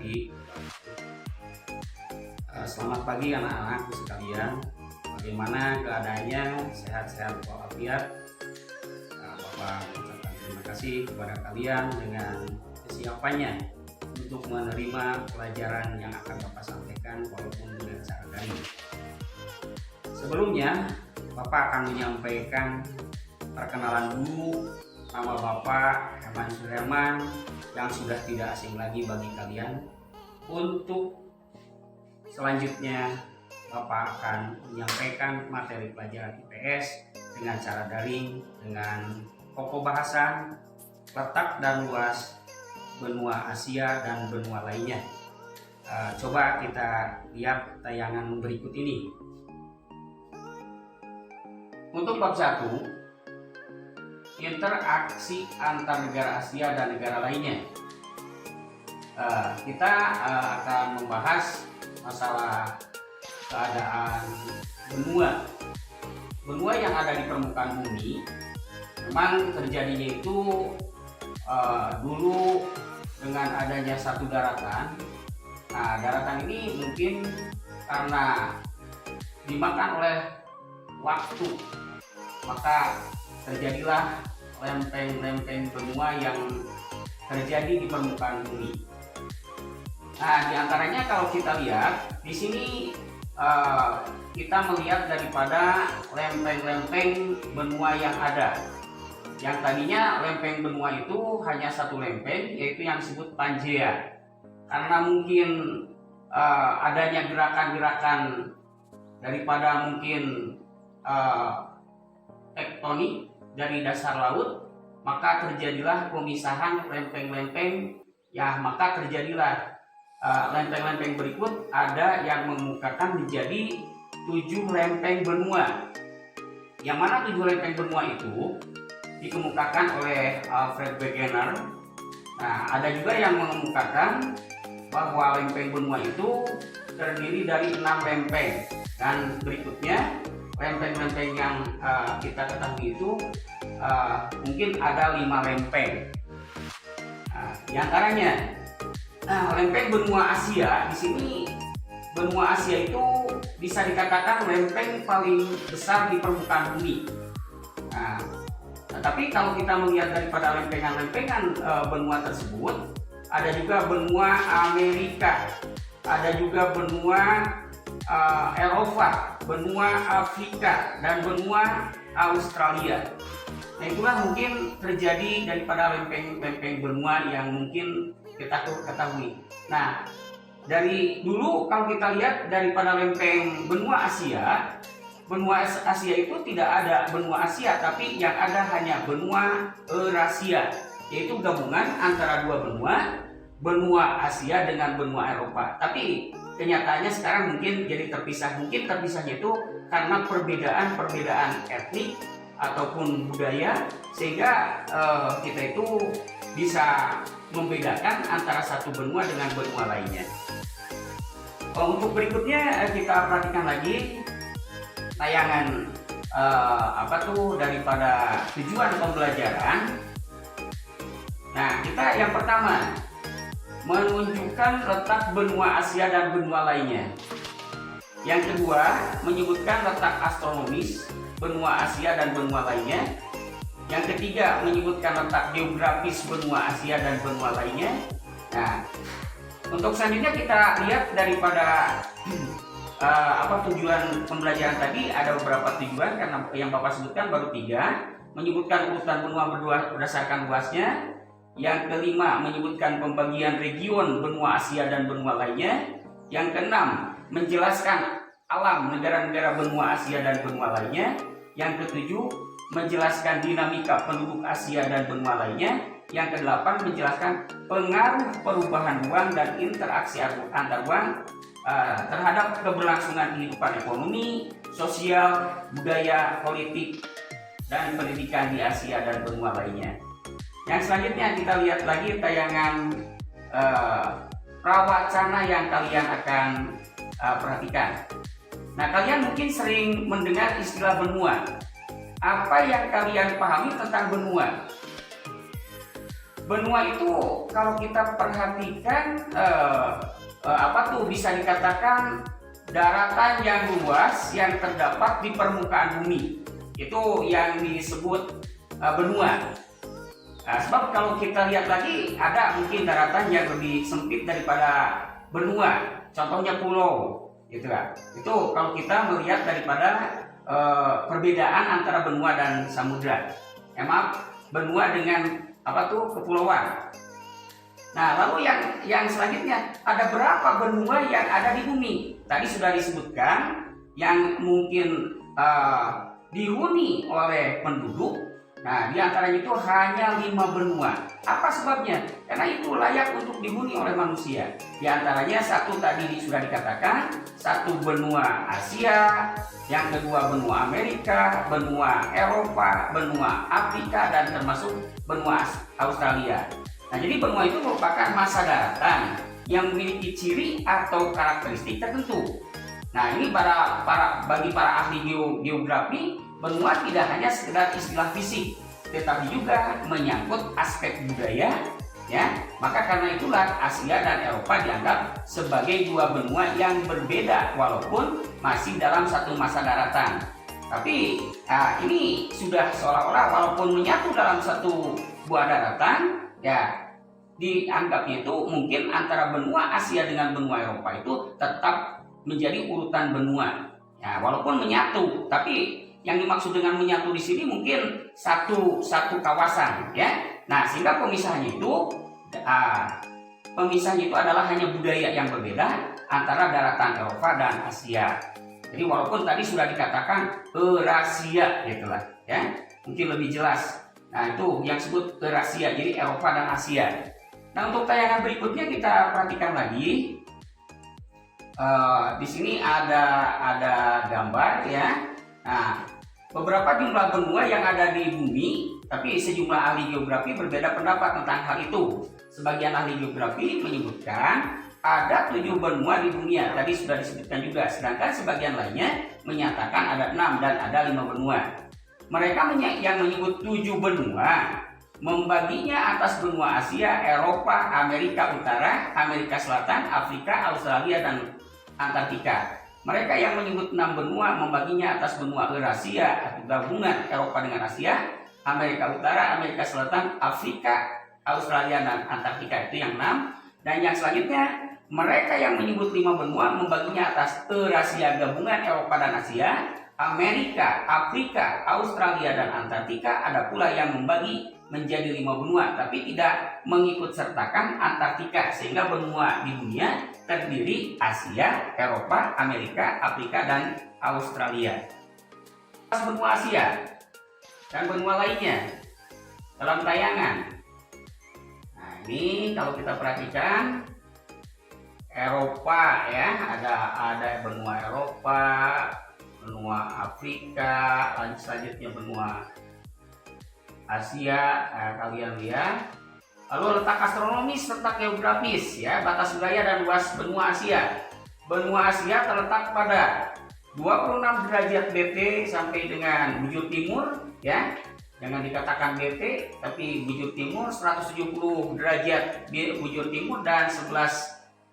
pagi. Selamat pagi anak-anakku sekalian. Bagaimana keadaannya? Sehat-sehat walafiat. Bapak ucapkan terima kasih kepada kalian dengan kesiapannya untuk menerima pelajaran yang akan Bapak sampaikan walaupun dengan cara daring. Sebelumnya, Bapak akan menyampaikan perkenalan dulu. Nama Bapak Herman Suherman yang sudah tidak asing lagi bagi kalian. Untuk selanjutnya Bapak akan menyampaikan materi pelajaran IPS dengan cara daring, dengan pokok bahasan, letak dan luas benua Asia dan benua lainnya. Coba kita lihat tayangan berikut ini. Untuk bab 1, interaksi antar negara Asia dan negara lainnya. Kita akan membahas masalah keadaan benua yang ada di permukaan bumi. Memang terjadinya itu dulu dengan adanya satu daratan. Nah, daratan ini mungkin karena dimakan oleh waktu, maka terjadilah lempeng-lempeng benua yang terjadi di permukaan bumi. Nah, diantaranya kalau kita lihat di sini kita melihat daripada lempeng-lempeng benua yang ada. Yang tadinya lempeng benua itu hanya satu lempeng, yaitu yang disebut Pangea. Karena mungkin adanya gerakan-gerakan daripada mungkin tektonik dari dasar laut, maka terjadilah pemisahan lempeng-lempeng. Ya, maka terjadilah lempeng-lempeng berikut ada yang mengemukakan menjadi 7 lempeng benua. Yang mana 7 lempeng benua itu dikemukakan oleh Alfred Wegener. Nah, ada juga yang mengemukakan bahwa lempeng benua itu terdiri dari 6 lempeng, dan berikutnya lempeng-lempeng yang kita ketahui itu mungkin ada 5 lempeng. Di antaranya, lempeng benua Asia. Di sini benua Asia itu bisa dikatakan lempeng paling besar di permukaan bumi. Tapi kalau kita melihat daripada lempengan-lempengan benua tersebut, ada juga benua Amerika, ada juga benua Eropa, benua Afrika, dan benua Australia. Nah, itulah mungkin terjadi daripada lempeng-lempeng benua yang mungkin kita ketahui. Nah, dari dulu kalau kita lihat daripada lempeng benua Asia itu tidak ada benua Asia, tapi yang ada hanya benua Eurasia, yaitu gabungan antara dua benua Asia dengan benua Eropa. Tapi kenyataannya sekarang mungkin jadi terpisah. Mungkin terpisahnya itu karena perbedaan etnik ataupun budaya, sehingga kita itu bisa membedakan antara satu benua dengan benua lainnya. Untuk berikutnya kita perhatikan lagi tayangan daripada tujuan pembelajaran. Nah, kita yang pertama menunjukkan letak benua Asia dan benua lainnya. Yang kedua, menyebutkan letak astronomis benua Asia dan benua lainnya. Yang ketiga, menyebutkan letak geografis benua Asia dan benua lainnya. Nah, untuk selanjutnya kita lihat daripada tujuan pembelajaran tadi. Ada beberapa tujuan, karena yang Bapak sebutkan baru 3. Menyebutkan urutan benua berdasarkan luasnya. Yang kelima, menyebutkan pembagian region benua Asia dan benua lainnya. Yang keenam, menjelaskan alam negara-negara benua Asia dan benua lainnya. Yang ketujuh, menjelaskan dinamika penduduk Asia dan benua lainnya. Yang kedelapan, menjelaskan pengaruh perubahan ruang dan interaksi antar ruang terhadap keberlangsungan kehidupan ekonomi, sosial, budaya, politik, dan pendidikan di Asia dan benua lainnya. Yang selanjutnya kita lihat lagi tayangan prawacana yang kalian akan perhatikan. Nah, kalian mungkin sering mendengar istilah benua. Apa yang kalian pahami tentang benua? benua itu kalau kita perhatikan bisa dikatakan daratan yang luas yang terdapat di permukaan bumi. Itu yang disebut benua. Nah, sebab kalau kita lihat lagi ada mungkin daratan yang lebih sempit daripada benua. Contohnya pulau, gitu kan. Itu kalau kita melihat daripada perbedaan antara benua dan samudra. Benua dengan kepulauan. Nah, lalu yang selanjutnya, ada berapa benua yang ada di bumi? Tadi sudah disebutkan yang mungkin dihuni oleh penduduk. Nah, di antaranya itu hanya 5 benua. Apa sebabnya? Karena itu layak untuk dihuni oleh manusia. Di antaranya satu tadi sudah dikatakan, satu benua Asia, yang kedua benua Amerika, benua Eropa, benua Afrika, dan termasuk benua Australia. Nah, jadi benua itu merupakan massa daratan yang memiliki ciri atau karakteristik tertentu. Nah, ini bagi para ahli geografi, benua tidak hanya sekedar istilah fisik, tetapi juga menyangkut aspek budaya, ya. Maka karena itulah Asia dan Eropa dianggap sebagai 2 benua yang berbeda walaupun masih dalam satu massa daratan. Tapi ini sudah seolah-olah walaupun menyatu dalam satu buah daratan, ya dianggapnya itu mungkin antara benua Asia dengan benua Eropa itu tetap menjadi urutan benua. Ya, walaupun menyatu, tapi yang dimaksud dengan menyatu di sini mungkin satu kawasan, ya. Nah, sehingga pemisahannya itu adalah hanya budaya yang berbeda antara daratan Eropa dan Asia. Jadi walaupun tadi sudah dikatakan Eurasia, gitulah, ya, mungkin lebih jelas. Nah, itu yang disebut Eurasia, jadi Eropa dan Asia. Nah, untuk tayangan berikutnya kita perhatikan lagi. Di sini ada gambar, ya. Nah, beberapa jumlah benua yang ada di bumi, tapi sejumlah ahli geografi berbeda pendapat tentang hal itu. Sebagian ahli geografi menyebutkan ada 7 benua di dunia, tadi sudah disebutkan juga. Sedangkan sebagian lainnya menyatakan ada 6 dan ada 5 benua. Mereka yang menyebut 7 benua membaginya atas benua Asia, Eropa, Amerika Utara, Amerika Selatan, Afrika, Australia, dan Antartika. Mereka yang menyebut 6 benua membaginya atas benua Eurasia atau gabungan Eropa dengan Asia, Amerika Utara, Amerika Selatan, Afrika, Australia, dan Antartika. Itu yang 6. Dan yang selanjutnya, mereka yang menyebut 5 benua membaginya atas Eurasia gabungan Eropa dan Asia, Amerika, Afrika, Australia, dan Antartika. Ada pula yang membagi menjadi 5 benua, tapi tidak mengikut sertakan Antartika, sehingga benua di dunia terdiri Asia, Eropa, Amerika, Afrika, dan Australia. Benua Asia dan benua lainnya dalam tayangan. Nah, ini kalau kita perhatikan Eropa, ya, ada benua Eropa, benua Afrika, selanjutnya benua Asia. Kalian lihat. Lalu letak astronomis, letak geografis, ya, batas wilayah dan luas benua Asia. Benua Asia terletak pada 26 derajat BT sampai dengan bujur timur, ya. Jangan dikatakan BT, tapi bujur timur 170 derajat bujur timur dan 11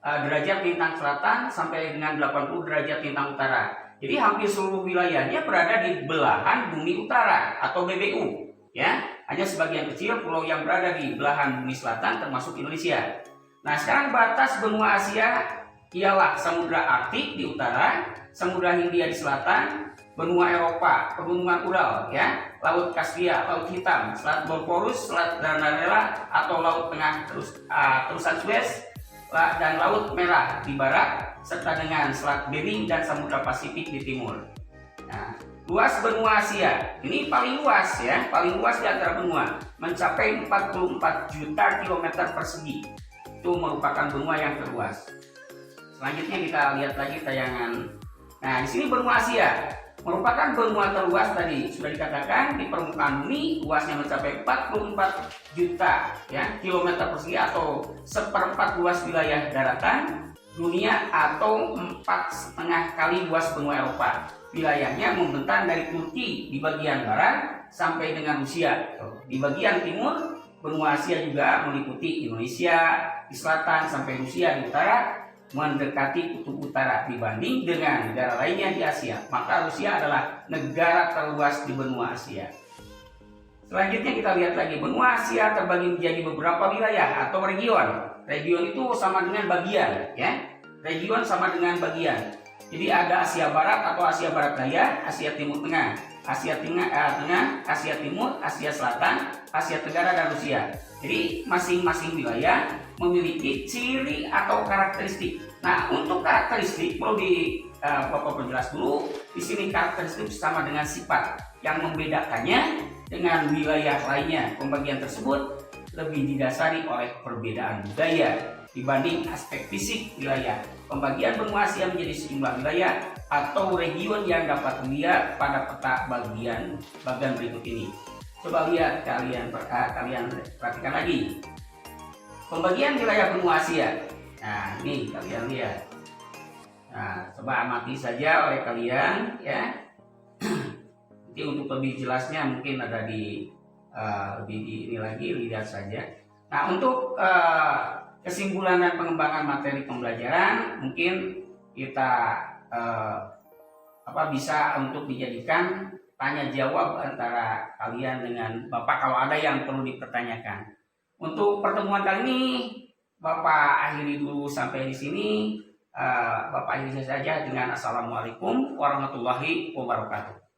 derajat lintang selatan sampai dengan 80 derajat lintang utara. Jadi hampir seluruh wilayahnya berada di belahan bumi utara atau BBU. Ya, hanya sebagian kecil pulau yang berada di belahan bumi selatan termasuk Indonesia. Nah, sekarang batas benua Asia ialah Samudra Arktik di utara, Samudra Hindia di selatan, benua Eropa, pegunungan Ural, ya, Laut Kaspia, Laut Hitam, Selat Bosporus, Selat Dardanella atau Laut Tengah terusan Suez, dan Laut Merah di barat, serta dengan Selat Bering dan Samudra Pasifik di timur. Nah, luas benua Asia ini paling luas, ya, paling luas di antara benua, mencapai 44 juta kilometer persegi. Itu merupakan benua yang terluas. Selanjutnya kita lihat lagi tayangan. Nah, di sini benua Asia merupakan benua terluas, tadi sudah dikatakan di permukaan bumi, luasnya mencapai 44 juta, ya, kilometer persegi atau 1/4 luas wilayah daratan dunia atau 4,5 kali luas benua Eropa. Wilayahnya membentang dari Turki di bagian barat sampai dengan Rusia. Di bagian timur benua Asia juga meliputi Indonesia di selatan sampai Rusia di utara, mendekati kutub utara dibanding dengan negara lainnya di Asia. Maka Rusia adalah negara terluas di benua Asia. Selanjutnya kita lihat lagi, benua Asia terbagi menjadi beberapa wilayah atau region. Region itu sama dengan bagian, ya. Region sama dengan bagian. Jadi ada Asia Barat atau Asia Barat Daya, Asia Timur Tengah, Asia Tengah, Asia Timur, Asia Selatan, Asia Tenggara, dan Rusia. Jadi masing-masing wilayah memiliki ciri atau karakteristik. Nah, untuk karakteristik perlu Bapak perjelas dulu. Di sini karakteristik sama dengan sifat yang membedakannya dengan wilayah lainnya. Pembagian tersebut lebih didasari oleh perbedaan budaya dibanding aspek fisik wilayah. Pembagian benua Asia menjadi sejumlah wilayah atau region yang dapat dilihat pada peta bagian berikut ini. Coba lihat, kalian perhatikan lagi. Pembagian wilayah benua Asia. Nah, ini kalian lihat. Nah, coba amati saja oleh kalian, ya. Nanti untuk lebih jelasnya mungkin ada di ini lagi, lihat saja. Nah, untuk kesimpulan dan pengembangan materi pembelajaran mungkin kita bisa untuk dijadikan tanya jawab antara kalian dengan Bapak kalau ada yang perlu dipertanyakan. Untuk pertemuan kali ini Bapak akhiri dulu sampai di sini. Bapak akhiri saja dengan Assalamualaikum warahmatullahi wabarakatuh.